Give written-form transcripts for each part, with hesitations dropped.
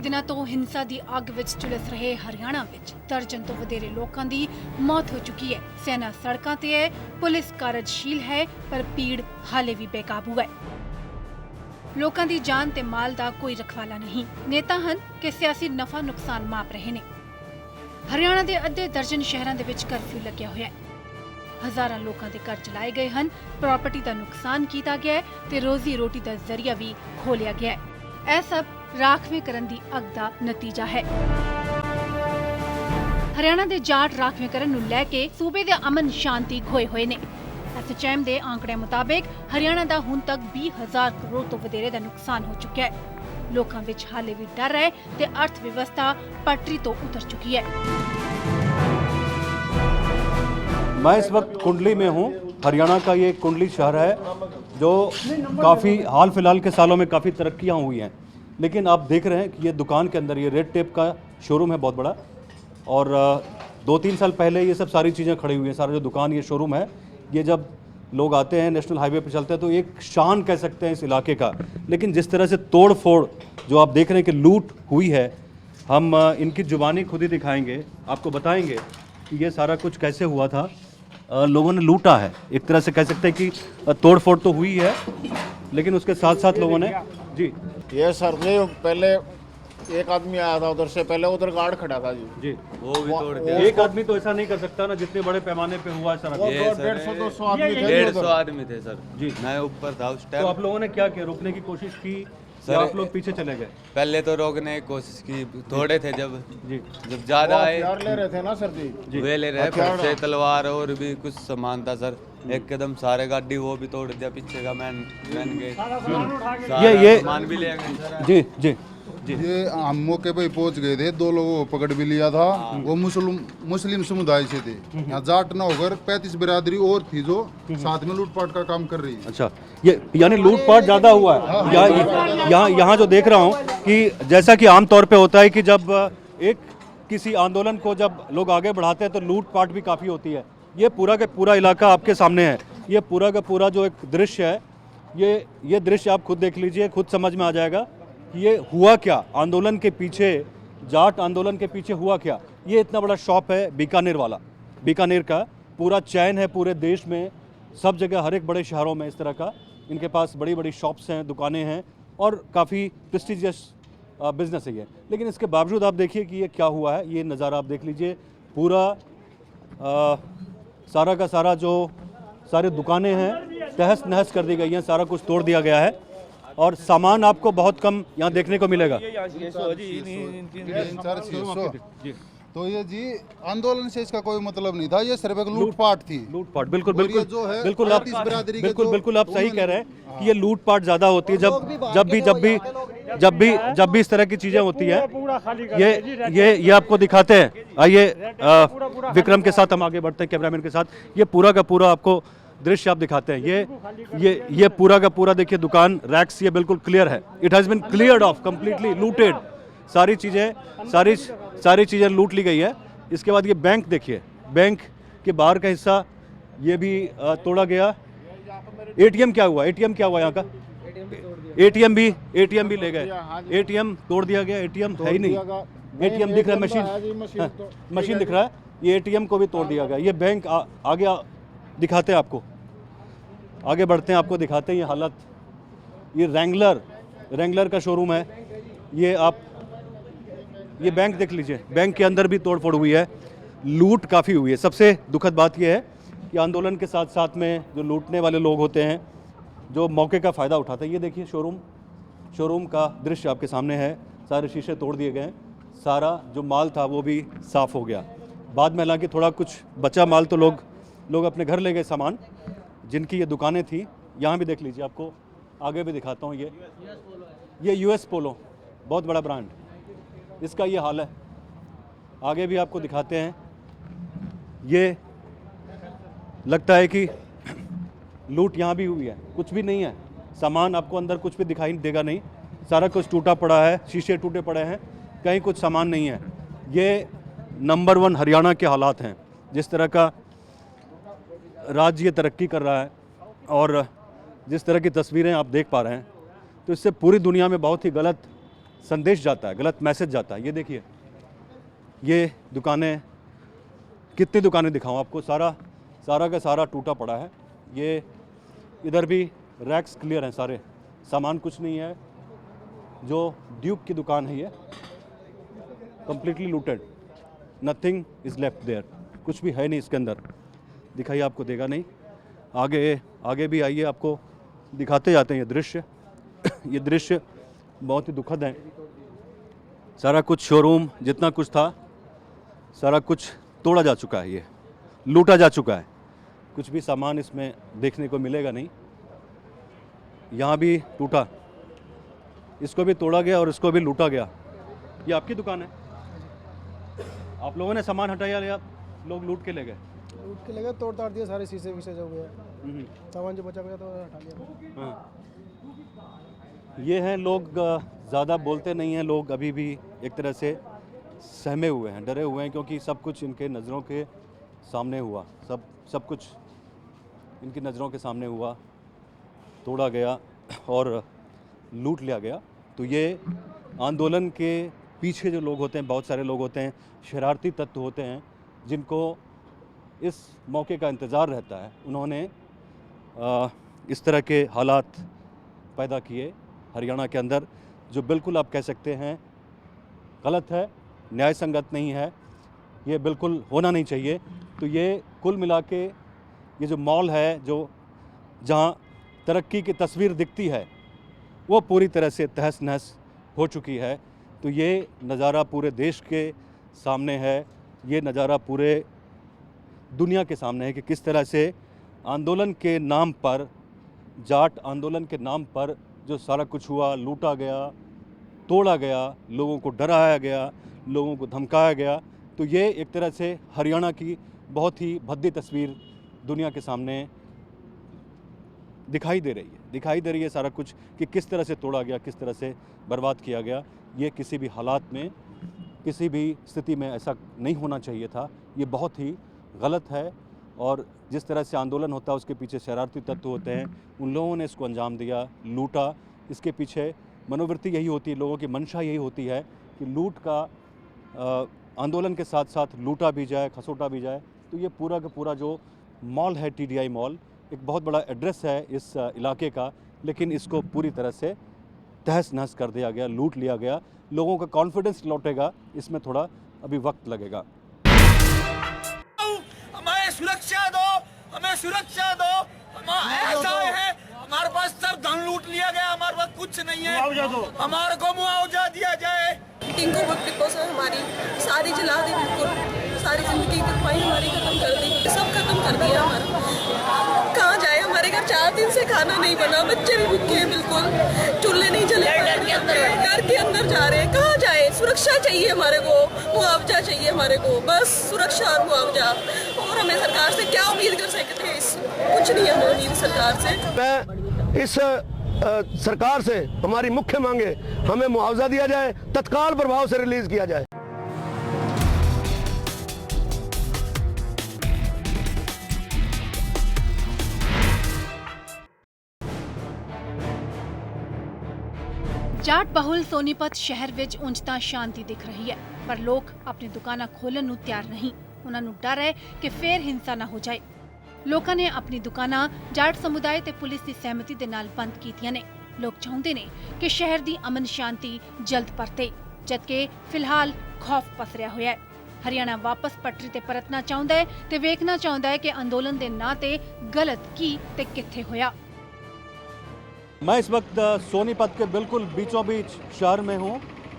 ਦਿਨਾਂ ਤੋਂ ਹਿੰਸਾ ਦੀ ਅੱਗ ਵਿੱਚ ਝੁਲਸ ਰਹੇ ਹਰਿਆਣਾ ਵਿੱਚ ਦਰਜਨ ਤੋਂ ਵਧੇਰੇ ਲੋਕਾਂ ਦੀ ਮੌਤ ਹੋ ਚੁੱਕੀ ਹੈ। ਸੈਨਾ ਸੜਕਾਂ ਤੇ ਹੈ, ਪੁਲਿਸ ਕਾਰਜਸ਼ੀਲ ਹੈ, ਪਰ ਭੀੜ ਹਾਲੇ ਵੀ ਬੇਕਾਬੂ ਹੈ। ਲੋਕਾਂ ਦੀ ਜਾਨ ਤੇ ਮਾਲ ਦਾ ਕੋਈ ਰਖਵਾਲਾ ਨਹੀਂ। ਨੇਤਾ ਹਨ ਕਿ ਸਿਆਸੀ ਨਫਾ ਨੁਕਸਾਨ ਮਾਪ ਰਹੇ ਨੇ। ਹਰਿਆਣਾ ਦੇ ਅੱਧੇ ਦਰਜਨ ਸ਼ਹਿਰਾਂ ਦੇ ਵਿੱਚ ਕਰਫਿਊ ਲੱਗਿਆ ਹੋਇਆ ਹੈ। ਹਜ਼ਾਰਾਂ ਲੋਕਾਂ ਦੇ ਘਰ ਜਲਾਏ ਗਏ ਹਨ, ਪ੍ਰਾਪਰਟੀ ਦਾ ਨੁਕਸਾਨ ਕੀਤਾ ਗਿਆ ਹੈ ਤੇ ਰੋਜ਼ੀ ਰੋਟੀ ਦਾ ਜ਼ਰੀਆ ਵੀ ਖੋਲਿਆ ਗਿਆ ਹੈ। ਇਹ ਸਭ ਰਾਖਵੇਂਕਰਨ ਦੀ ਅੱਗ ਦਾ ਨਤੀਜਾ ਹੈ। ਹਰਿਆਣਾ ਦੇ ਜਾਟ ਰਾਖਵੇਂਕਰਨ ਨੂੰ ਲੈ ਕੇ ਸੂਬੇ ਦੇ ਅਮਨ ਸ਼ਾਂਤੀ ਖੋਏ ਹੋਏ ਨੇ। SHM ਦੇ ਆંકੜਿਆਂ ਮੁਤਾਬਕ ਹਰਿਆਣਾ ਦਾ ਹੁਣ ਤੱਕ 20,000 ਕਰੋੜ ਤੋਂ ਵਧੇਰੇ ਦਾ ਨੁਕਸਾਨ ਹੋ ਚੁੱਕਿਆ ਹੈ। ਲੋਕਾਂ ਵਿੱਚ ਹਾਲੇ ਵੀ ਡਰ ਹੈ ਤੇ ਅਰਥ ਵਿਵਸਥਾ ਪਟਰੀ ਤੋਂ ਉਤਰ ਚੁੱਕੀ ਹੈ। मैं इस वक्त कुंडली में हूँ। हरियाणा का ये कुंडली शहर है जो काफ़ी हाल फिलहाल के सालों में काफ़ी तरक्कियाँ हुई हैं, लेकिन आप देख रहे हैं कि ये दुकान के अंदर ये रेड टेप का शोरूम है बहुत बड़ा, और 2-3 साल पहले ये सब सारी चीज़ें खड़ी हुई हैं। सारा जो दुकान ये शोरूम है, ये जब लोग आते हैं नेशनल हाईवे पर चलते हैं तो एक शान कह सकते हैं इस इलाके का। लेकिन जिस तरह से तोड़ फोड़ जो आप देख रहे हैं कि लूट हुई है, हम इनकी जुबानी खुद ही दिखाएंगे, आपको बताएंगे कि ये सारा कुछ कैसे हुआ था। लोगों ने लूटा है, एक तरह से कह सकते हैं कि तोड़ फोड़ तो हुई है, लेकिन उसके साथ साथ लोगों ने जी ये सर ने पहले एक आदमी आया था उधर से, पहले उधर गार्ड खड़ा था जी वो भी तोड़ दिया। एक आदमी तो ऐसा नहीं कर सकता ना, जितने बड़े पैमाने पे हुआ है सारा। 150-200 आदमी थे। 150 आदमी थे सर जी। मैं ऊपर था उस तो टाइम। आप लोगों ने क्या किया, रोकने की कोशिश की सर, या आप लोग पीछे चले गए? पहले तो रोकने की कोशिश की, थोड़े थे जब जी ज्यादा आए हथियार ले रहे थे ना सर जी। वे ले रहे पर्चे तलवार और भी कुछ सामान था सर। एकदम सारे गाड़ी वो भी तोड़ दिया, पीछे का मैन गए, ये सामान भी ले गए सर। जी जी जी। ये हम मौके पे पहुंच गए थे, 2 लोगों को पकड़ भी लिया था। वो मुस्लिम समुदाय से थे। यहाँ जाट न होकर 35 बिरादरी और थी जो साथ में लूटपाट का काम कर रही है। अच्छा, ये यानी लूटपाट ज़्यादा हुआ है। यहाँ जो देख रहा हूँ कि जैसा कि आमतौर पे होता है कि जब एक किसी आंदोलन को जब लोग आगे बढ़ाते हैं तो लूटपाट भी काफ़ी होती है। ये पूरा का पूरा इलाका आपके सामने है। ये पूरा का पूरा जो एक दृश्य है, ये दृश्य आप खुद देख लीजिए, खुद समझ में आ जाएगा कि ये हुआ क्या आंदोलन के पीछे, जाट आंदोलन के पीछे हुआ क्या। ये इतना बड़ा शॉप है बीकानेर वाला, बीकानेर का पूरा चैन है पूरे देश में, सब जगह हर एक बड़े शहरों में इस तरह का इनके पास बड़ी बड़ी शॉप्स हैं, दुकानें हैं और काफ़ी प्रेस्टिजियस बिजनेस है ये। लेकिन इसके बावजूद आप देखिए कि ये क्या हुआ है। ये नज़ारा आप देख लीजिए, पूरा सारा का सारा जो सारी दुकानें हैं तहस नहस कर दी गई हैं, सारा कुछ तोड़ दिया गया है और सामान आपको बहुत कम यहाँ देखने को मिलेगा। तो ये जी आंदोलन से इसका कोई मतलब नहीं था, ये सिर्फ एक लूटपाट थी। लूटपाट बिल्कुल और ये बिल्कुल जो है बिल्कुल आप 35 बिरादरी के बिल्कुल जो बिल्कुल आप सही कह रहे हैं कि ये लूटपाट ज़्यादा होती है जब भी इस तरह की चीज़ें होती है। ये आपको दिखाते हैं। आइए विक्रम के साथ हम आगे बढ़ते हैं, कैमरामैन के साथ। ये पूरा का पूरा आपको दृश्य आप दिखाते हैं। ये पूरा का पूरा देखिए, दुकान रैक्स ये बिल्कुल क्लियर है। It has been cleared of, completely looted. सारी चीज़ें लूट ली गई है। इसके बाद ये बैंक देखिए, बैंक के बाहर का हिस्सा ये भी तोड़ा गया। ATM क्या हुआ, ATM क्या हुआ यहाँ का? ATM भी ले गए। ATM तोड़ दिया गया। ATM है ही नहीं। ATM दिख रहा है, मशीन दिख रहा है। ये ATM को भी तोड़ दिया गया। ये बैंक आगे दिखाते हैं आपको, आगे बढ़ते हैं, आपको दिखाते हैं ये हालत। ये रैंगलर का शोरूम है। ये बैंक देख लीजिए, बैंक के अंदर भी तोड़फोड़ हुई है, लूट काफ़ी हुई है। सबसे दुखद बात यह है कि आंदोलन के साथ साथ में जो लूटने वाले लोग होते हैं, जो मौके का फ़ायदा उठाते हैं। ये देखिए शोरूम का दृश्य आपके सामने है। सारे शीशे तोड़ दिए गए, सारा जो माल था वो भी साफ़ हो गया। बाद में हालांकि थोड़ा कुछ बचा माल तो लोग अपने घर ले गए सामान, जिनकी ये दुकानें थी। यहाँ भी देख लीजिए, आपको आगे भी दिखाता हूँ। ये US पोलो बहुत बड़ा ब्रांड, इसका ये हाल है। आगे भी आपको दिखाते हैं। ये लगता है कि लूट यहाँ भी हुई है। कुछ भी नहीं है, सामान आपको अंदर कुछ भी दिखाई देगा नहीं। सारा कुछ टूटा पड़ा है, शीशे टूटे पड़े हैं, कहीं कुछ सामान नहीं है। ये नंबर 1 हरियाणा के हालात हैं। जिस तरह का राज्य ये तरक्की कर रहा है और जिस तरह की तस्वीरें आप देख पा रहे हैं, तो इससे पूरी दुनिया में बहुत ही गलत संदेश जाता है, गलत मैसेज जाता है। ये देखिए, ये दुकानें, कितनी दुकानें दिखाऊं आपको, सारा का सारा टूटा पड़ा है। ये इधर भी रैक्स क्लियर हैं सारे, सामान कुछ नहीं है। जो ड्यूक की दुकान है ये completely looted, nothing is left there, कुछ भी है नहीं इसके अंदर। दिखाई आपको देगा नहीं, आगे भी आइए, आपको दिखाते जाते हैं ये दृश्य। ये दृश्य बहुत ही दुखद है। सारा कुछ शोरूम जितना कुछ था सारा कुछ तोड़ा जा चुका है, ये लूटा जा चुका है। कुछ भी सामान इसमें देखने को मिलेगा नहीं। यहाँ भी टूटा, इसको भी तोड़ा गया और इसको भी लूटा गया। ये आपकी दुकान है, आप लोगों ने सामान हटाया या लोग लूट के ले गए? लूट के ले गए, तोड़ ताड़ दिया, सारे शीशे विशे जो गया, सामान जो बचा गया तो हटा लिया। हाँ, ये हैं लोग, ज़्यादा बोलते नहीं हैं लोग, अभी भी एक तरह से सहमे हुए हैं, डरे हुए हैं, क्योंकि सब कुछ इनके नज़रों के सामने हुआ, सब कुछ इनकी नज़रों के सामने हुआ, तोड़ा गया और लूट लिया गया। तो ये आंदोलन के पीछे जो लोग होते हैं, बहुत सारे लोग होते हैं, शरारती तत्व होते हैं, जिनको इस मौके का इंतज़ार रहता है। उन्होंने इस तरह के हालात पैदा किए हरियाणा के अंदर, जो बिल्कुल आप कह सकते हैं गलत है, न्याय संगत नहीं है, ये बिल्कुल होना नहीं चाहिए। तो ये कुल मिला के ये जो मॉल है, जो जहाँ तरक्की की तस्वीर दिखती है, वो पूरी तरह से तहस नहस हो चुकी है। तो ये नज़ारा पूरे देश के सामने है, ये नज़ारा पूरे दुनिया के सामने है कि किस तरह से आंदोलन के नाम पर, जाट आंदोलन के नाम पर जो सारा कुछ हुआ, लूटा गया, तोड़ा गया, लोगों को डराया गया, लोगों को धमकाया गया। तो ये एक तरह से हरियाणा की बहुत ही भद्दी तस्वीर दुनिया के सामने दिखाई दे रही है सारा कुछ, कि किस तरह से तोड़ा गया, किस तरह से बर्बाद किया गया। ये किसी भी हालात में, किसी भी स्थिति में ऐसा नहीं होना चाहिए था। ये बहुत ही गलत है, और जिस तरह से आंदोलन होता है उसके पीछे शरारती तत्व होते हैं, उन लोगों ने इसको अंजाम दिया, लूटा। इसके पीछे मनोवृत्ति यही होती है, लोगों की मंशा यही होती है कि लूट का आंदोलन के साथ साथ लूटा भी जाए, खसोटा भी जाए। तो ये पूरा का पूरा जो मॉल है, TDI मॉल, एक बहुत बड़ा एड्रेस है इस इलाके का, लेकिन इसको पूरी तरह से तहस नहस कर दिया गया, लूट लिया गया। लोगों का कॉन्फिडेंस लौटेगा, इसमें थोड़ा अभी वक्त लगेगा। हमें सुरक्षा दो, हमें सुरक्षा दो। हम ऐसा है, हमारे पास सब धन लूट लिया गया, हमारे पास कुछ नहीं है, हमारे को मुआवजा दिया जाए। टिंकू भक्ति को सर हमारी सारी जला दी, बिल्कुल सारी जिंदगी की कमाई हमारी खत्म कर दी, सब खत्म कर दिया हमारा। कहाँ जाए, हमारे घर 4 दिन से खाना नहीं बना, बच्चे भी भूखे हैं, बिल्कुल चूल्हे नहीं जले, घर के अंदर जा रहे हैं। कहाँ जाए, सुरक्षा चाहिए हमारे को, मुआवजा चाहिए हमारे को, बस सुरक्षा और मुआवजा। और हमें सरकार से क्या उम्मीद कर सकते हैं? कुछ नहीं है हमें उम्मीद सरकार से। मैं इस सरकार से हमारी मुख्य मांगे, हमें मुआवजा दिया जाए, तत्काल प्रभाव से रिलीज किया जाए। ਜਾਟ ਬਹੁਲ ਸੋਨੀਪਤ ਸ਼ਹਿਰ ਵਿੱਚ ਉਂਝ ਤਾਂ ਸ਼ਾਂਤੀ ਦਿਖ ਰਹੀ ਹੈ, ਪਰ ਲੋਕ ਆਪਣੀ ਦੁਕਾਨਾਂ ਖੋਲ੍ਹਣ ਨੂੰ ਤਿਆਰ ਨਹੀਂ। ਉਹਨਾਂ ਨੂੰ ਡਰ ਹੈ ਕਿ ਫੇਰ ਹਿੰਸਾ ਨਾ ਹੋ ਜਾਏ। ਲੋਕਾਂ ਨੇ ਆਪਣੀ ਦੁਕਾਨਾਂ ਜਾਟ ਸਮੁਦਾਇ ਤੇ ਪੁਲਿਸ ਦੀ ਸਹਿਮਤੀ ਦੇ ਨਾਲ ਬੰਦ ਕੀਤੀਆਂ ਨੇ। ਲੋਕ ਚਾਹੁੰਦੇ ਨੇ ਕਿ ਸ਼ਹਿਰ ਦੀ ਅਮਨ ਸ਼ਾਂਤੀ ਜਲਦ ਪਰਤੇ, ਜਦਕਿ ਫਿਲਹਾਲ ਖੌਫ ਪਸਰਿਆ ਹੋਇਆ ਹੈ। ਹਰਿਆਣਾ ਵਾਪਸ ਪਟਰੀ ਤੇ ਪਰਤਣਾ ਚਾਹੁੰਦਾ ਹੈ ਤੇ ਵੇਖਣਾ ਚਾਹੁੰਦਾ ਹੈ ਕਿ ਅੰਦੋਲਨ ਦੇ ਨਾਂ ਤੇ ਗਲਤ ਕੀ ਤੇ ਕਿੱਥੇ ਹੋਇਆ। मैं इस वक्त सोनीपत के बिल्कुल बीचों बीच शहर में हूँ,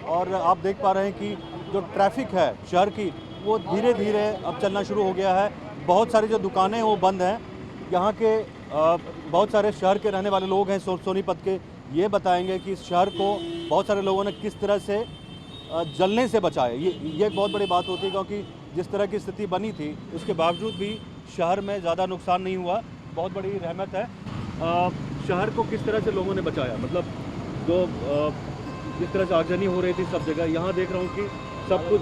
और आप देख पा रहे हैं कि जो ट्रैफिक है शहर की, वो धीरे धीरे अब चलना शुरू हो गया है। बहुत सारी जो दुकानें हैं वो बंद हैं। यहाँ के बहुत सारे शहर के रहने वाले लोग हैं सोनीपत के, ये बताएंगे कि इस शहर को बहुत सारे लोगों ने किस तरह से जलने से बचाया। ये एक बहुत बड़ी बात होती है, क्योंकि जिस तरह की स्थिति बनी थी उसके बावजूद भी शहर में ज़्यादा नुकसान नहीं हुआ। बहुत बड़ी रहमत है। शहर को किस तरह से लोगों ने बचाया, मतलब जो जिस तरह से आगजनी हो रही थी सब जगह, यहाँ देख रहा हूँ कि सब कुछ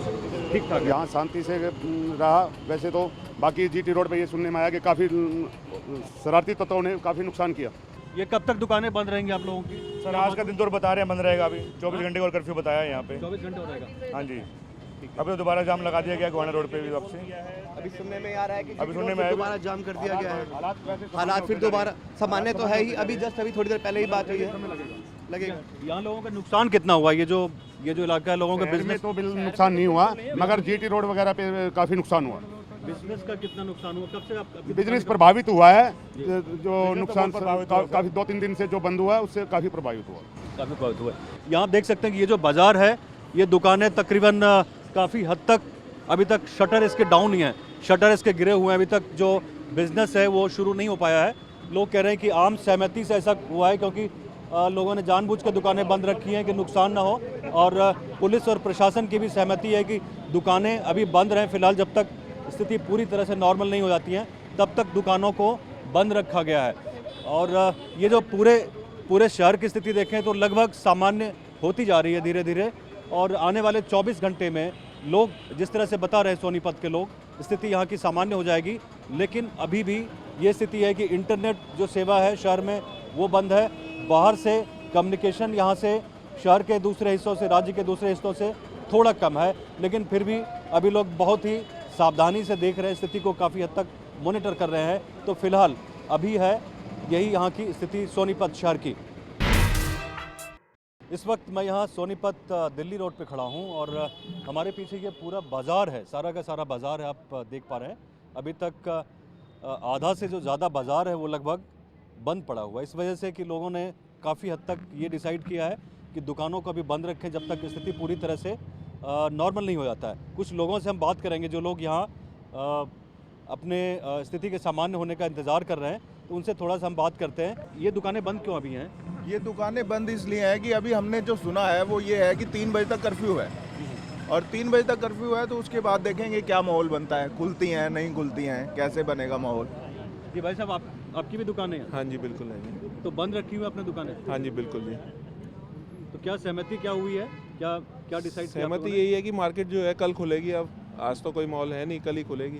ठीक ठाक है। यहाँ शांति से रहा। वैसे तो बाकी GT रोड पे ये सुनने में आया कि काफ़ी शरारती तत्वों ने काफ़ी नुकसान किया। ये कब तक दुकानें बंद रहेंगी आप लोगों की? सर आज का दिन तो बता रहे हैं बंद रहेगा, अभी 24 घंटे और कर्फ्यू बताया है यहाँ पे। 24 घंटे हो रहेगा। हाँ जी, अभी तो दोबारा जाम लगा दिया गया गोहाना रोड पे भी वापसी। अभी सुनने में आ रहा है कि अभी सुनने में आया दोबारा जाम कर दिया गया है। हालात फिर दोबारा सामान्य तो है ही, अभी जस्ट अभी थोड़ी देर पहले ही बात हुई है। लगेगा यहाँ लोगों का नुकसान कितना हुआ? ये जो इलाका है, लोगों का शहर में बिजनेस तो बिल्कुल नुकसान नहीं हुआ, मगर जीटी रोड वगैरह पे काफ़ी नुकसान हुआ। बिजनेस का कितना नुकसान हुआ? कब से आप बिजनेस प्रभावित हुआ है, जो नुकसान काफ़ी 2-3 दिन से जो बंद हुआ है उससे काफ़ी प्रभावित हुआ। काफ़ी प्रभावित हुआ है। यहाँ देख सकते हैं कि ये जो बाज़ार है, ये दुकानें तकरीबन काफ़ी हद तक अभी तक शटर इसके डाउन ही हैं, शटर इसके गिरे हुए हैं। अभी तक जो बिज़नेस है वो शुरू नहीं हो पाया है। लोग कह रहे हैं कि आम सहमति से ऐसा हुआ है क्योंकि लोगों ने जानबूझ के दुकानें बंद रखी हैं कि नुकसान ना हो, और पुलिस और प्रशासन की भी सहमति है कि दुकानें अभी बंद रहें। फिलहाल जब तक स्थिति पूरी तरह से नॉर्मल नहीं हो जाती हैं तब तक दुकानों को बंद रखा गया है। और ये जो पूरे शहर की स्थिति देखें तो लगभग सामान्य होती जा रही है धीरे धीरे, और आने वाले 24 घंटे में लोग जिस तरह से बता रहे हैं सोनीपत के लोग, स्थिति यहाँ की सामान्य हो जाएगी। लेकिन अभी भी ये स्थिति है कि इंटरनेट जो सेवा है शहर में वो बंद है। बाहर से कम्युनिकेशन यहाँ से शहर के दूसरे हिस्सों से, राज्य के दूसरे हिस्सों से थोड़ा कम है, लेकिन फिर भी अभी लोग बहुत ही सावधानी से देख रहे हैं, स्थिति को काफ़ी हद तक मॉनिटर कर रहे हैं। तो फिलहाल अभी है यही यहाँ की स्थिति सोनीपत शहर की। इस वक्त मैं यहाँ सोनीपत दिल्ली रोड पे खड़ा हूँ और हमारे पीछे ये पूरा बाज़ार है, सारा का सारा बाज़ार है, आप देख पा रहे हैं। अभी तक आधा से जो ज़्यादा बाज़ार है वो लगभग बंद पड़ा हुआ है। इस वजह से कि लोगों ने काफ़ी हद तक ये डिसाइड किया है कि दुकानों को अभी बंद रखें जब तक स्थिति पूरी तरह से नॉर्मल नहीं हो जाता है। कुछ लोगों से हम बात करेंगे जो लोग यहाँ अपने स्थिति के सामान्य होने का इंतज़ार कर रहे हैं, तो उनसे थोड़ा सा हम बात करते हैं। ये दुकानें बंद क्यों अभी हैं? ये दुकानें बंद इसलिए हैं कि अभी हमने जो सुना है वो ये है कि 3 बजे तक कर्फ्यू है, और 3 बजे तक कर्फ्यू है तो उसके बाद देखेंगे क्या माहौल बनता है, खुलती हैं नहीं खुलती हैं, कैसे बनेगा माहौल। जी भाई साहब, आपकी भी दुकानें हैं? हाँ जी बिल्कुल है जी। तो बंद रखी हुई अपनी दुकानें? हाँ जी बिल्कुल जी। तो क्या सहमति क्या हुई है, क्या डिसाइड किया? सहमति यही है कि मार्केट जो है कल खुलेगी। अब आज तो कोई मॉल है नहीं, कल ही खुलेगी।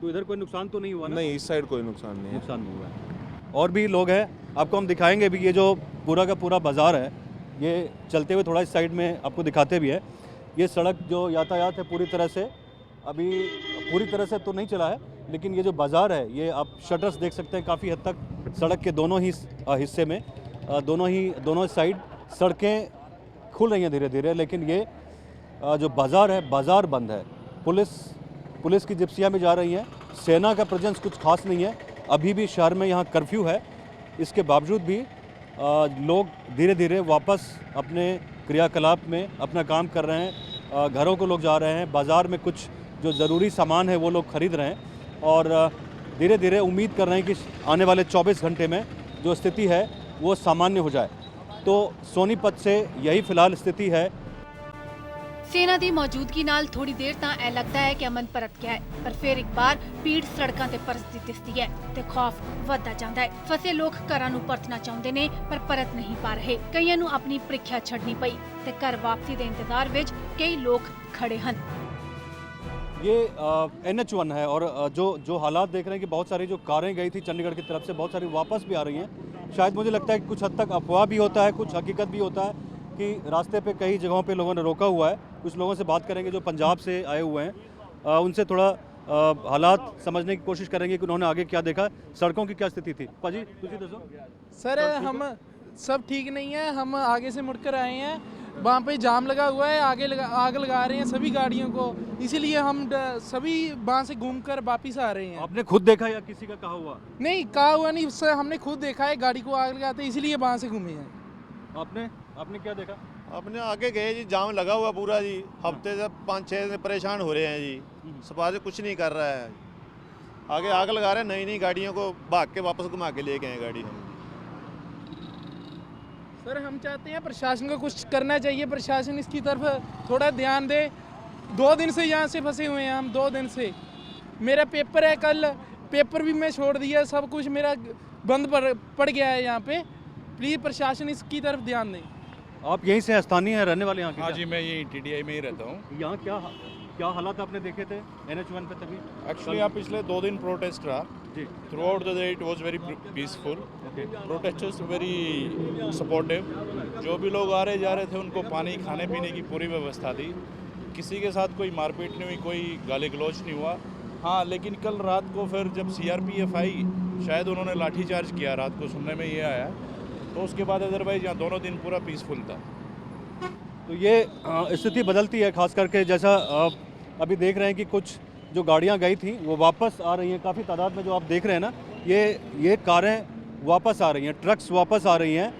तो इधर कोई नुकसान तो नहीं हुआ ना? नहीं, इस साइड कोई नुकसान नहीं है। नुकसान नहीं हुआ है। और भी लोग हैं, आपको हम दिखाएंगे भी। ये जो पूरा का पूरा बाज़ार है, ये चलते हुए थोड़ा इस साइड में आपको दिखाते भी है। ये सड़क जो यातायात है पूरी तरह से अभी पूरी तरह से तो नहीं चला है, लेकिन ये जो बाज़ार है ये आप शटर्स देख सकते हैं काफ़ी हद तक सड़क के दोनों ही हिस्से में, दोनों साइड सड़कें खुल रही हैं धीरे धीरे। लेकिन ये जो बाज़ार है, बाज़ार बंद है। पुलिस की जिप्सियाँ भी जा रही हैं, सेना का प्रेजेंस कुछ खास नहीं है। अभी भी शहर में यहाँ कर्फ्यू है, इसके बावजूद भी लोग धीरे धीरे वापस अपने क्रियाकलाप में अपना काम कर रहे हैं। घरों को लोग जा रहे हैं, बाज़ार में कुछ जो ज़रूरी सामान है वो लोग ख़रीद रहे हैं, और धीरे धीरे उम्मीद कर रहे हैं कि आने वाले 24 घंटे में जो स्थिति है वो सामान्य हो जाए। तो सोनीपत से यही फ़िलहाल स्थिति है। सेना ਦੀ ਮੌਜੂਦਗੀ ਨਾਲ ਥੋੜੀ ਦੇਰ ਤਾਂ ਇਹ ਲੱਗਦਾ ਹੈ ਕਿ ਅਮਨ ਪਰਤ ਗਿਆ ਹੈ, ਪਰ ਫਿਰ ਇੱਕ ਵਾਰ ਭੀੜ ਸੜਕਾਂ ਤੇ ਪਰਤਦੀ ਦਿਸਦੀ ਹੈ ਤੇ ਖੌਫ ਵੱਧਦਾ ਜਾਂਦਾ ਹੈ। ਫਸੇ ਲੋਕ ਘਰਾਂ ਨੂੰ ਪਰਤਣਾ ਚਾਹੁੰਦੇ ਨੇ ਪਰ ਪਰਤ ਨਹੀਂ ਪਾ ਰਹੇ। ਕਈਆਂ ਨੂੰ ਆਪਣੀ ਪ੍ਰੀਖਿਆ ਛੱਡਣੀ ਪਈ ਤੇ ਘਰ ਵਾਪਸੀ ਦੇ ਇੰਤਜ਼ਾਰ ਵਿੱਚ ਕਈ ਲੋਕ ਖੜੇ ਹਨ। ये NH1 है, और जो हालात देख रहे हैं कि बहुत सारी जो कारें गई थी चंडीगढ़ की तरफ से, बहुत सारी वापस भी आ रही हैं। शायद मुझे लगता है कि कुछ हद तक अफवाह भी होता है, कुछ हकीकत भी होता है कि रास्ते पे कई जगहों पे लोगों ने रोका हुआ है। कुछ लोगों से बात करेंगे जो पंजाब से आए हुए हैं, उनसे थोड़ा हालात समझने की कोशिश करेंगे कि उन्होंने आगे क्या देखा, सड़कों की क्या स्थिति थी। पाजी तुझे दसो। सर हम सब ठीक नहीं है, हम आगे से मुड़कर आए हैं, वहाँ पे जाम लगा हुआ है, आग लगा रहे हैं सभी गाड़ियों को, इसीलिए हम सभी वहाँ से घूमकर वापिस आ रहे हैं। आपने खुद देखा या किसी का कहा हुआ? नहीं, कहा हुआ नहीं सर, हमने खुद देखा है गाड़ी को आग लगाते, इसीलिए वहाँ से घूमे हैं। आपने क्या देखा? अपने आगे गए जी, जाम लगा हुआ पूरा जी, हफ्ते से 5-6 दिन परेशान हो रहे हैं जी। सफाई कुछ नहीं कर रहा है, आगे आग लगा रहे हैं, नई गाड़ियों को भाग के वापस घुमा के ले गए हैं गाड़ी हम। सर हम चाहते हैं प्रशासन को कुछ करना चाहिए, प्रशासन इसकी तरफ थोड़ा ध्यान दे। 2 दिन से यहाँ से फंसे हुए हैं हम, 2 दिन से। मेरा पेपर है, कल पेपर भी मैं छोड़ दिया, सब कुछ मेरा बंद पड़ गया है यहाँ पे। प्लीज़ प्रशासन इसकी तरफ ध्यान दें। आप यहीं से स्थानीय हैं, रहने वाले यहाँ के? हाँ जी, मैं यहीं TDI में ही रहता हूँ। यहाँ क्या क्या हालात आपने देखे थे NH1 पे तभी? एक्चुअली यहाँ पिछले 2 दिन प्रोटेस्ट रहा जी। Throughout the day it was very peaceful, protesters very supportive. जो भी लोग आ रहे जा रहे थे उनको पानी खाने पीने की पूरी व्यवस्था थी, किसी के साथ कोई मारपीट नहीं हुई, कोई गाली गलौज नहीं हुआ। हाँ, लेकिन कल रात को फिर जब CRPF आई, शायद उन्होंने लाठीचार्ज किया, रात को सुनने में ये आया। तो उसके बाद अदरवाइज यहाँ दोनों दिन पूरा पीसफुल था। तो ये स्थिति बदलती है, खास करके जैसा अभी देख रहे हैं कि कुछ जो गाड़ियां गई थी वो वापस आ रही हैं, काफ़ी तादाद में जो आप देख रहे हैं ना, ये कारें वापस आ रही हैं, ट्रक्स वापस आ रही हैं।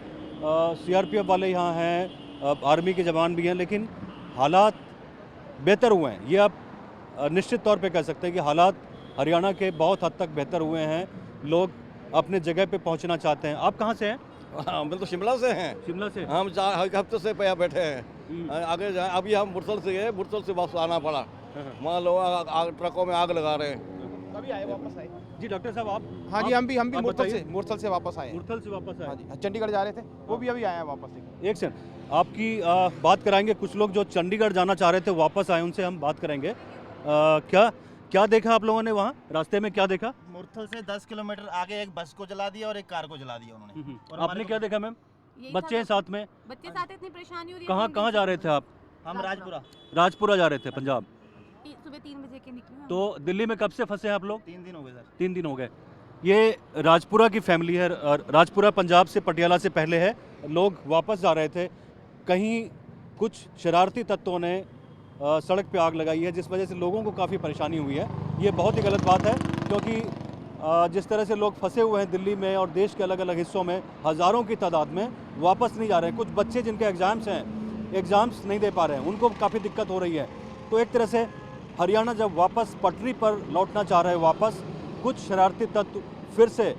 CRPF वाले यहाँ हैं, आर्मी के जवान भी हैं, लेकिन हालात बेहतर हुए हैं। ये आप निश्चित तौर पे कह सकते हैं कि हालात हरियाणा के बहुत हद तक बेहतर हुए हैं। लोग अपने जगह पे पहुंचना चाहते हैं। आप कहाँ से हैं? हम तो शिमला से हैं। शिमला से? हम 4 हफ्ते से यहाँ बैठे हैं, आगे जाए। अभी हम मुरसल से गए, मुरसल से वापस आना पड़ा। वहाँ लोग ट्रकों में आग लगा रहे हैं। कभी आए वापस आए? जी डॉक्टर साहब आप? हाँ जी, हम भी मुरसल से वापस आए। मुरसल से वापस आए? हाँ जी, चंडीगढ़ जा रहे थे, वो भी अभी आए हैं वापस। एक सेकंड, आपकी बात कराएंगे। कुछ लोग जो चंडीगढ़ जाना चाह रहे थे वापस आए, उनसे हम बात करेंगे। क्या देखा आप लोगों ने वहाँ रास्ते में? क्या देखा? मुरथल से 10 किलोमीटर आगे एक बस को जला दिया और एक कार को जला दिया उन्होंने। और आपने क्या देखा मैम? बच्चे हैं साथ में? बच्चे साथ, इतनी परेशानी हो रही है। कहाँ जा रहे थे आप? हम राजपुरा जा रहे थे, पंजाब। सुबह 3 बजे के निकले। तो दिल्ली में कब से फंसे हैं आप लोग? 3 दिन हो गए सर। 3 दिन हो गए। ये राजपुरा की फैमिली है। राजपुरा पंजाब से, पटियाला से पहले है। लोग वापस जा रहे थे, कहीं कुछ शरारती तत्वों ने सड़क पे आग लगाई है, जिस वजह से लोगों को काफ़ी परेशानी हुई है। ये बहुत ही गलत बात है, क्योंकि जिस तरह से लोग फंसे हुए हैं दिल्ली में और देश के अलग अलग हिस्सों में, हज़ारों की तादाद में वापस नहीं जा रहे हैं। कुछ बच्चे जिनके एग्ज़ाम्स हैं, एग्ज़ाम्स नहीं दे पा रहे हैं, उनको काफ़ी दिक्कत हो रही है। तो एक तरह से हरियाणा जब वापस पटरी पर लौटना चाह रहे हैं वापस, कुछ शरारती तत्व फिर से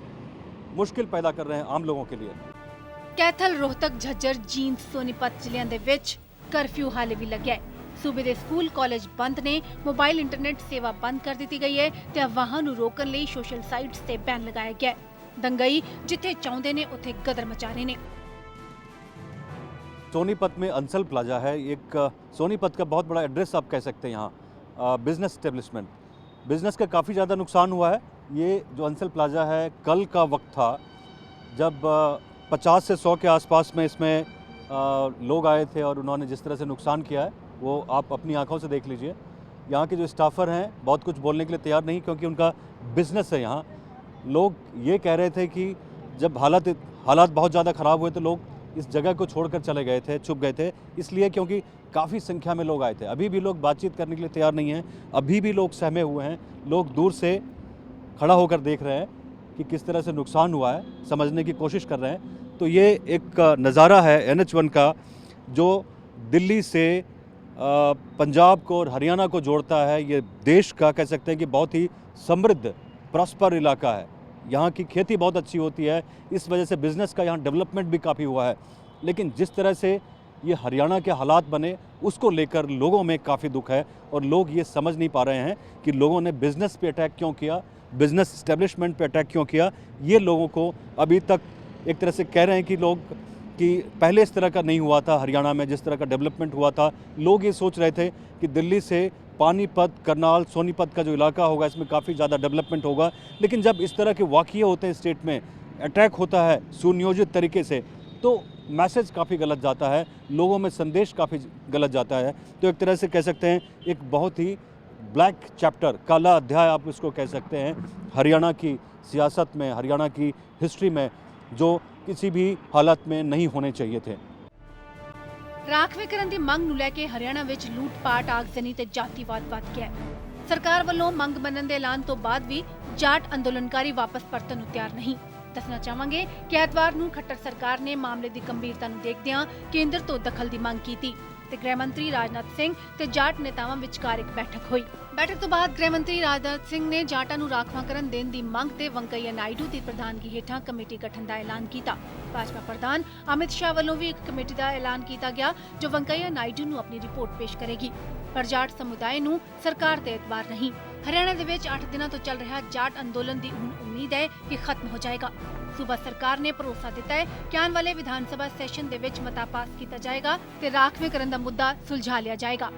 मुश्किल पैदा कर रहे हैं आम लोगों के लिए। कैथल, रोहतक, झज्जर, जींद, सोनीपत ਜ਼ਿਲ੍ਹਿਆਂ ਦੇ ਵਿੱਚ ਕਰਫਿਊ ਹਾਲੇ ਵੀ ਲੱਗਿਆ ਹੈ। सूबे ਦੇ ਸਕੂਲ ਕਾਲਜ ਬੰਦ ਨੇ, ਮੋਬਾਈਲ ਇੰਟਰਨੈਟ ਸੇਵਾ ਬੰਦ ਕਰ ਦਿੱਤੀ ਗਈ ਹੈ ਤੇ ਅਫਵਾਹਾਂ ਨੂੰ ਰੋਕਣ ਲਈ ਸੋਸ਼ਲ ਸਾਈਟਸ ਤੇ ਬੈਨ ਲਗਾਇਆ ਗਿਆ ਹੈ। ਦੰਗਈ जिथे ਚਾਹੁੰਦੇ ਨੇ ਉੱਥੇ ਗਦਰ ਮਚਾ ਰਹੇ ਨੇ। सोनीपत में अंसल प्लाजा है, एक सोनीपत का बहुत बड़ा एड्रेस आप कह सकते हैं। यहाँ बिज़नेस एस्टेब्लिशमेंट, बिज़नेस का काफ़ी ज़्यादा नुकसान हुआ है। ये जो अंसल प्लाजा है, कल का वक्त था जब 50 से 100 के आसपास में इसमें लोग आए थे और उन्होंने जिस तरह से नुकसान किया है वो आप अपनी आंखों से देख लीजिए। यहाँ के जो स्टाफर हैं बहुत कुछ बोलने के लिए तैयार नहीं, क्योंकि उनका बिज़नेस है। यहाँ लोग ये कह रहे थे कि जब हालात बहुत ज़्यादा ख़राब हुए तो लोग इस जगह को छोड़कर चले गए थे, छुप गए थे, इसलिए क्योंकि काफ़ी संख्या में लोग आए थे। अभी भी लोग बातचीत करने के लिए तैयार नहीं हैं, अभी भी लोग सहमे हुए हैं। लोग दूर से खड़ा होकर देख रहे हैं कि किस तरह से नुकसान हुआ है, समझने की कोशिश कर रहे हैं। तो ये एक नज़ारा है NH1 का, जो दिल्ली से पंजाब को और हरियाणा को जोड़ता है। ये देश का कह सकते हैं कि बहुत ही समृद्ध प्रॉस्पर इलाका है। यहाँ की खेती बहुत अच्छी होती है, इस वजह से बिज़नेस का यहाँ डेवलपमेंट भी काफ़ी हुआ है। लेकिन जिस तरह से ये हरियाणा के हालात बने, उसको लेकर लोगों में काफ़ी दुख है और लोग ये समझ नहीं पा रहे हैं कि लोगों ने बिज़नेस पे अटैक क्यों किया, बिज़नेस इस्टेब्लिशमेंट पे अटैक क्यों किया। ये लोगों को अभी तक एक तरह से कह रहे हैं कि लोग कि पहले इस तरह का नहीं हुआ था हरियाणा में, जिस तरह का डेवलपमेंट हुआ था। लोग ये सोच रहे थे कि दिल्ली से पानीपत, करनाल, सोनीपत का जो इलाका होगा इसमें काफ़ी ज़्यादा डेवलपमेंट होगा। लेकिन जब इस तरह के वाक़ये होते हैं स्टेट में, अटैक होता है सुनियोजित तरीके से, तो मैसेज काफ़ी गलत जाता है, लोगों में संदेश काफ़ी गलत जाता है। तो एक तरह से कह सकते हैं एक बहुत ही ब्लैक चैप्टर, काला अध्याय आप इसको कह सकते हैं हरियाणा की सियासत में, हरियाणा की हिस्ट्री में, जो किसी भी हालत में नहीं होने चाहिए थे। ਰਾਖਵੇਂਕਰਨ ਦੀ ਮੰਗ ਨੂੰ ਲੈ ਕੇ ਹਰਿਆਣਾ ਵਿੱਚ ਲੂਟ-ਪਾਟ, ਆਗਜ਼ਨੀ ਤੇ ਜਾਤੀਵਾਦ ਵੱਧ ਗਿਆ ਹੈ। ਸਰਕਾਰ ਵੱਲੋਂ ਮੰਗ ਮੰਨਣ ਦੇ ਐਲਾਨ ਤੋਂ ਬਾਅਦ ਵੀ ਜਾਟ ਅੰਦੋਲਨਕਾਰੀ ਵਾਪਸ ਪਰਤਣ ਨੂੰ ਤਿਆਰ ਨਹੀਂ। ਦੱਸਣਾ ਚਾਹਾਂਗੇ ਕਿ ਐਤਵਾਰ ਨੂੰ ਖੱਟਰ ਸਰਕਾਰ ਨੇ ਮਾਮਲੇ ਦੀ ਗੰਭੀਰਤਾ ਨੂੰ ਦੇਖਦਿਆਂ ਕੇਂਦਰ ਤੋਂ ਦਖਲ ਦੀ ਮੰਗ ਕੀਤੀ ਤੇ ਗ੍ਰਹਿ ਮੰਤਰੀ ਰਾਜਨਾਥ ਸਿੰਘ ਤੇ ਜਾਟ ਨੇਤਾਵਾਂ ਵਿਚਕਾਰ ਇੱਕ ਬੈਠਕ ਹੋਈ। ਬੈਠਕ ਤੋਂ ਬਾਅਦ ਗ੍ਰਹਿ ਮੰਤਰੀ ਰਾਜਨਾਥ ਸਿੰਘ ਨੇ ਜਾਟਾਂ ਨੂੰ ਰਾਖਵਾਂਕਰਨ ਦੇਣ ਦੀ ਮੰਗ ਤੇ ਵੰਕਈਆ ਨਾਇਡੂ ਦੀ ਪ੍ਰਧਾਨਗੀ ਹੇਠਾਂ ਕਮੇਟੀ ਗਠਨ ਦਾ ਐਲਾਨ ਕੀਤਾ। ਭਾਜਪਾ ਪ੍ਰਧਾਨ ਅਮਿਤ ਸ਼ਾਹ ਵੱਲੋਂ ਵੀ ਇੱਕ ਕਮੇਟੀ ਦਾ ਐਲਾਨ ਕੀਤਾ ਗਿਆ ਜੋ ਵੰਕਈਆ ਨਾਇਡੂ ਨੂੰ ਆਪਣੀ ਰਿਪੋਰਟ ਪੇਸ਼ ਕਰੇਗੀ। ਪਰ ਜਾਟ ਸਮੁਦਾਇ ਨੂੰ ਸਰਕਾਰ ਤੇ ਇਤਬਾਰ ਨਹੀਂ। ਹਰਿਆਣਾ ਦੇ ਵਿੱਚ 8 ਦਿਨਾਂ ਤੋਂ ਚੱਲ ਰਿਹਾ ਜਾਟ ਅੰਦੋਲਨ ਦੀ ਹੁਣ ਉਮੀਦ ਹੈ ਕਿ ਖਤਮ ਹੋ ਜਾਏਗਾ। सूबा सरकार ने भरोसा दिता है कि आने वाले विधानसभा सैशन दे विच मता पास किया जाएगा ते राखवेंकरण दा मुद्दा सुलझा लिया जाएगा।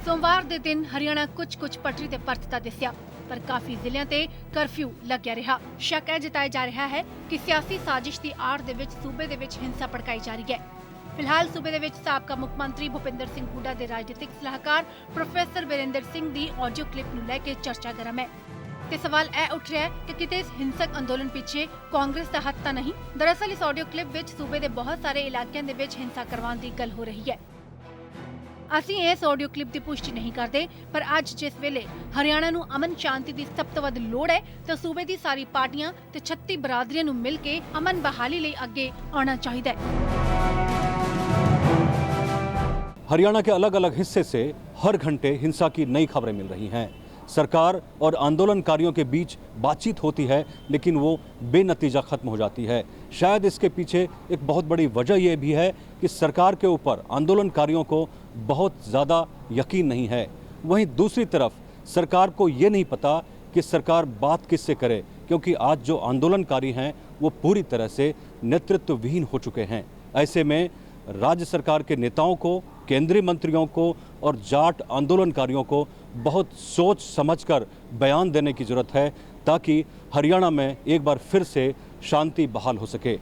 ਸੋਮਵਾਰ ਦੇ ਦਿਨ ਹਰਿਆਣਾ ਕੁਝ ਪਟਰੀ ਤੇ ਪਰਤਦਾ ਦਿਸਿਆ, ਪਰ ਕਾਫੀ ਜ਼ਿਲ੍ਹਿਆਂ ਤੇ ਕਰਫਿਊ ਲੱਗਿਆ ਰਿਹਾ। ਸ਼ੱਕ ਇਹ ਜਤਾਇਆ ਜਾ ਰਿਹਾ ਹੈ ਕਿ ਸਿਆਸੀ ਸਾਜ਼ਿਸ਼ ਦੀ ਆੜ ਦੇ ਵਿੱਚ ਸੂਬੇ ਦੇ ਵਿੱਚ ਹਿੰਸਾ ਭੜਕਾਈ ਜਾ ਰਹੀ ਹੈ। ਫਿਲਹਾਲ ਸੂਬੇ ਦੇ ਵਿੱਚ ਸਾਬਕਾ ਮੁੱਖ ਮੰਤਰੀ ਭੁਪਿੰਦਰ ਸਿੰਘ ਹੁੱਡਾ ਦੇ ਰਾਜਨੀਤਿਕ ਸਲਾਹਕਾਰ ਪ੍ਰੋਫੈਸਰ ਵਿਰੇਂਦਰ ਸਿੰਘ ਦੀ ਆਡੀਓ ਕਲਿੱਪ ਨੂੰ ਲੈ ਕੇ ਚਰਚਾ ਗਰਮ ਹੈ ਤੇ ਸਵਾਲ ਇਹ ਉੱਠ ਰਿਹਾ ਹੈ ਕਿ ਕਿਤੇ ਇਸ ਹਿੰਸਕ ਅੰਦੋਲਨ ਪਿੱਛੇ ਕਾਂਗਰਸ ਦਾ ਹੱਥ ਤਾਂ ਨਹੀਂ। ਦਰਅਸਲ ਇਸ ਆਡੀਓ ਕਲਿੱਪ ਵਿੱਚ ਸੂਬੇ ਦੇ ਬਹੁਤ ਸਾਰੇ ਇਲਾਕਿਆਂ ਦੇ ਵਿੱਚ ਹਿੰਸਾ ਕਰਵਾਉਣ ਦੀ ਗੱਲ ਹੋ ਰਹੀ ਹੈ। ਅਸੀਂ ਇਸ ਆਡੀਓ ਕਲਿੱਪ ਦੀ ਪੁਸ਼ਟੀ ਨਹੀਂ ਕਰਦੇ, ਪਰ ਅੱਜ ਜਿਸ ਵੇਲੇ ਹਰਿਆਣਾ ਨੂੰ ਅਮਨ ਸ਼ਾਂਤੀ ਦੀ ਸਭ ਤੋਂ ਵੱਧ ਲੋੜ ਹੈ ਤਾਂ ਸੂਬੇ ਦੀ ਸਾਰੀ ਪਾਰਟੀਆਂ ਤੇ 36 ਬਰਾਦਰੀਆਂ ਨੂੰ ਮਿਲ ਕੇ ਅਮਨ ਬਹਾਲੀ ਲਈ ਅੱਗੇ ਆਉਣਾ ਚਾਹੀਦਾ है। हरियाणा के अलग अलग हिस्से से हर घंटे हिंसा की नई खबरें मिल रही हैं। सरकार और आंदोलनकारियों के बीच बातचीत होती है, लेकिन वो बेनतीजा खत्म हो जाती है। शायद इसके पीछे एक बहुत बड़ी वजह यह भी है कि सरकार के ऊपर आंदोलनकारियों को बहुत ज़्यादा यकीन नहीं है। वहीं दूसरी तरफ सरकार को ये नहीं पता कि सरकार बात किससे करे, क्योंकि आज जो आंदोलनकारी हैं वो पूरी तरह से नेतृत्वविहीन हो चुके हैं। ऐसे में राज्य सरकार के नेताओं को, केंद्रीय मंत्रियों को और जाट आंदोलनकारियों को बहुत सोच समझकर बयान देने की ज़रूरत है, ताकि हरियाणा में एक बार फिर से शांति बहाल हो सके।